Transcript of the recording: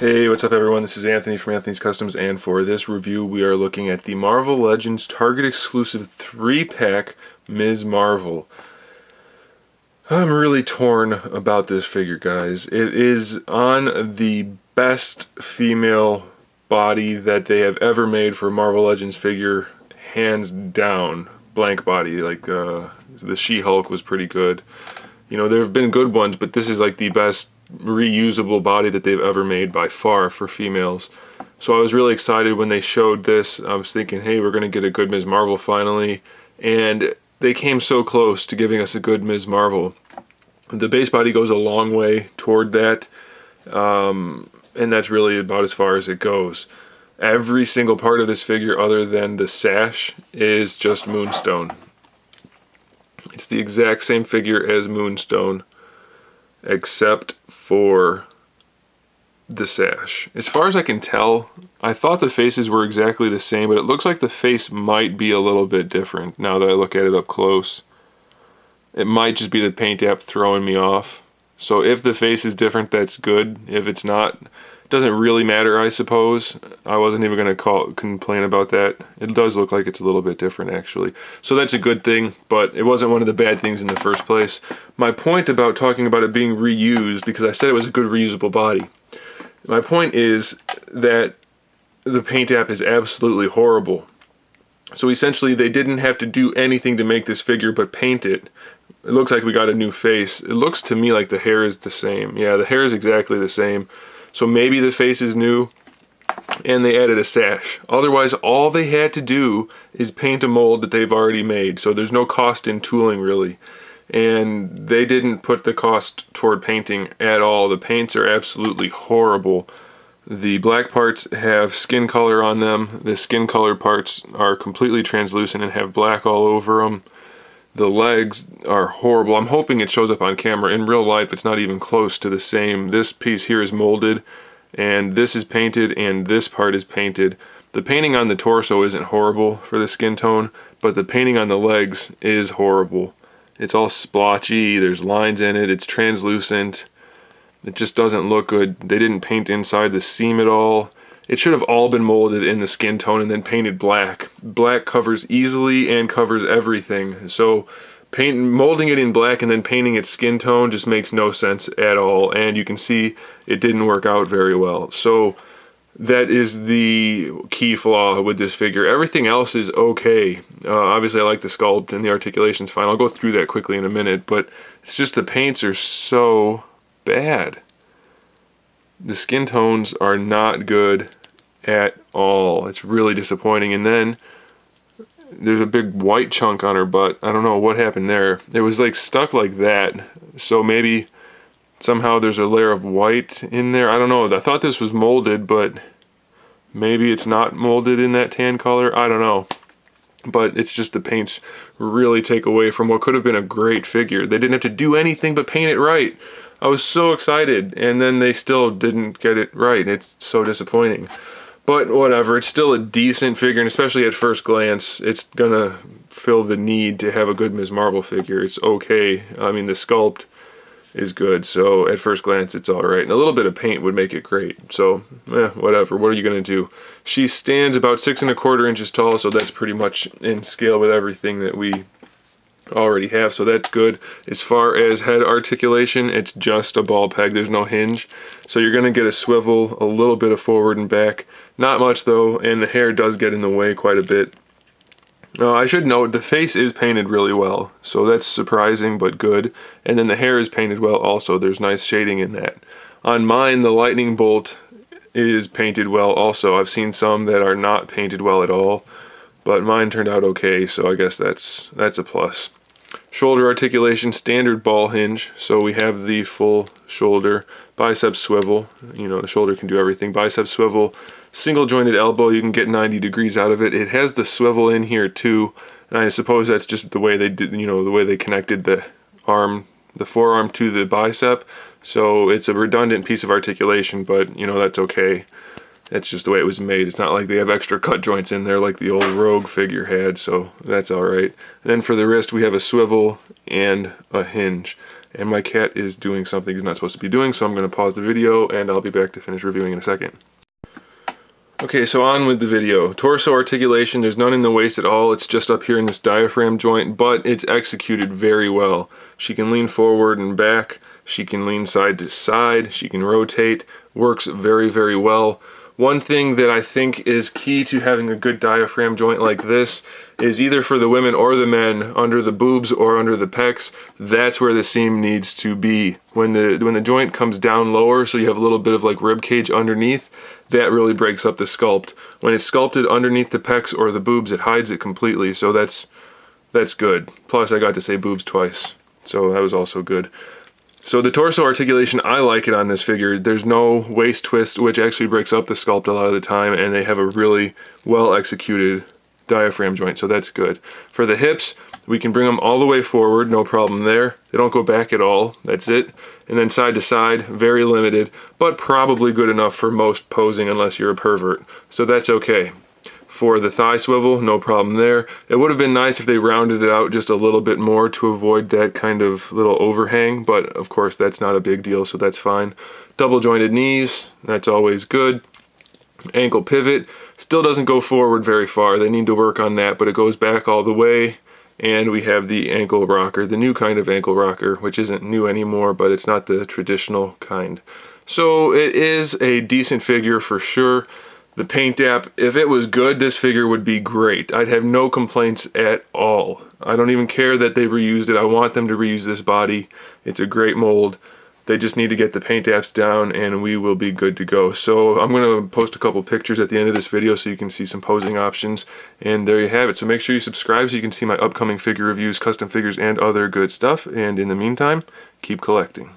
Hey, what's up everyone? This is Anthony from Anthony's Customs, and for this review we are looking at the Marvel Legends Target exclusive 3-pack Ms. Marvel. I'm really torn about this figure, guys. It is on the best female body that they have ever made for a Marvel Legends figure, hands down. Blank body, like the She-Hulk was pretty good. You know, there have been good ones, but this is like the best reusable body that they've ever made by far for females. So I was really excited when they showed this. I was thinking, hey, we're going to get a good Ms. Marvel finally. And they came so close to giving us a good Ms. Marvel. The base body goes a long way toward that. And that's really about as far as it goes. Every single part of this figure other than the sash is just Moonstone. It's the exact same figure as Moonstone, except for the sash. As far as I can tell, I thought the faces were exactly the same, but it looks like the face might be a little bit different now that I look at it up close. It might just be the paint app throwing me off. So if the face is different, that's good. If it's not, it doesn't really matter, I suppose. I wasn't even going to complain about that. It does look like it's a little bit different, actually. So that's a good thing, but it wasn't one of the bad things in the first place. My point about talking about it being reused, because I said it was a good reusable body, my point is that the paint app is absolutely horrible. So essentially they didn't have to do anything to make this figure but paint it. It looks like we got a new face. It looks to me like the hair is the same. Yeah, the hair is exactly the same. So maybe the face is new and they added a sash. Otherwise, all they had to do is paint a mold that they've already made. So there's no cost in tooling, really. And they didn't put the cost toward painting at all. The paints are absolutely horrible. The black parts have skin color on them. The skin color parts are completely translucent and have black all over them. The legs are horrible. I'm hoping it shows up on camera. In real life, it's not even close to the same. This piece here is molded, and this is painted, and this part is painted. The painting on the torso isn't horrible for the skin tone, but the painting on the legs is horrible. It's all splotchy, there's lines in it, it's translucent. It just doesn't look good. They didn't paint inside the seam at all. It should have all been molded in the skin tone and then painted black. Black covers easily and covers everything. So molding it in black and then painting its skin tone just makes no sense at all. And you can see it didn't work out very well. So that is the key flaw with this figure. Everything else is okay. Obviously I like the sculpt and the articulation's fine. I'll go through that quickly in a minute, but it's just the paints are so bad. The skin tones are not good at all. It's really disappointing. And then there's a big white chunk on her butt. I don't know what happened there. It was like stuck like that. So maybe somehow there's a layer of white in there. I don't know. I thought this was molded, but maybe it's not molded in that tan color. I don't know. But it's just the paints really take away from what could have been a great figure. They didn't have to do anything but paint it right. I was so excited, and then they still didn't get it right. It's so disappointing. But whatever, it's still a decent figure, and especially at first glance, it's gonna fill the need to have a good Ms. Marvel figure. It's okay. I mean, the sculpt is good, so at first glance, it's alright. And a little bit of paint would make it great. So, whatever. What are you gonna do? She stands about 6 1/4 inches tall, so that's pretty much in scale with everything that we already have, so that's good. As far as head articulation, it's just a ball peg. There's no hinge, so you're gonna get a swivel, a little bit of forward and back, not much though, and the hair does get in the way quite a bit. I should note the face is painted really well, so that's surprising but good. And then the hair is painted well also. There's nice shading in that. On mine, the lightning bolt is painted well also. I've seen some that are not painted well at all, but mine turned out okay, so I guess that's a plus. Shoulder articulation, standard ball hinge, so we have the full shoulder. Bicep swivel, you know, the shoulder can do everything. Bicep swivel, single jointed elbow, you can get 90 degrees out of it. It has the swivel in here too, and I suppose that's just the way they did, you know, the way they connected the arm, the forearm to the bicep. So it's a redundant piece of articulation, but you know, that's okay. That's just the way it was made. It's not like they have extra cut joints in there like the old Rogue figure had, so that's alright. And then for the wrist, we have a swivel and a hinge. And my cat is doing something he's not supposed to be doing, so I'm going to pause the video and I'll be back to finish reviewing in a second. Okay, so on with the video. Torso articulation, there's none in the waist at all. It's just up here in this diaphragm joint, but it's executed very well. She can lean forward and back. She can lean side to side. She can rotate. Works very, very well. One thing that I think is key to having a good diaphragm joint like this is either for the women or the men, under the boobs or under the pecs, that's where the seam needs to be. When the joint comes down lower, so you have a little bit of like rib cage underneath, that really breaks up the sculpt. When it's sculpted underneath the pecs or the boobs, it hides it completely, so that's good. Plus I got to say boobs twice, so that was also good. So the torso articulation, I like it on this figure. There's no waist twist, which actually breaks up the sculpt a lot of the time, and they have a really well executed diaphragm joint, so that's good. For the hips, we can bring them all the way forward, no problem there. They don't go back at all, that's it. And then side to side, very limited, but probably good enough for most posing unless you're a pervert. So that's okay. For the thigh swivel, no problem there. It would have been nice if they rounded it out just a little bit more to avoid that kind of little overhang, but of course that's not a big deal, so that's fine. Double jointed knees, that's always good. Ankle pivot, still doesn't go forward very far. They need to work on that, but it goes back all the way. And we have the ankle rocker, the new kind of ankle rocker, which isn't new anymore, but it's not the traditional kind. So it is a decent figure for sure. The paint app, if it was good, this figure would be great. I'd have no complaints at all. I don't even care that they reused it. I want them to reuse this body. It's a great mold. They just need to get the paint apps down and we will be good to go. So I'm going to post a couple pictures at the end of this video so you can see some posing options. And there you have it. So make sure you subscribe so you can see my upcoming figure reviews, custom figures, and other good stuff. And in the meantime, keep collecting.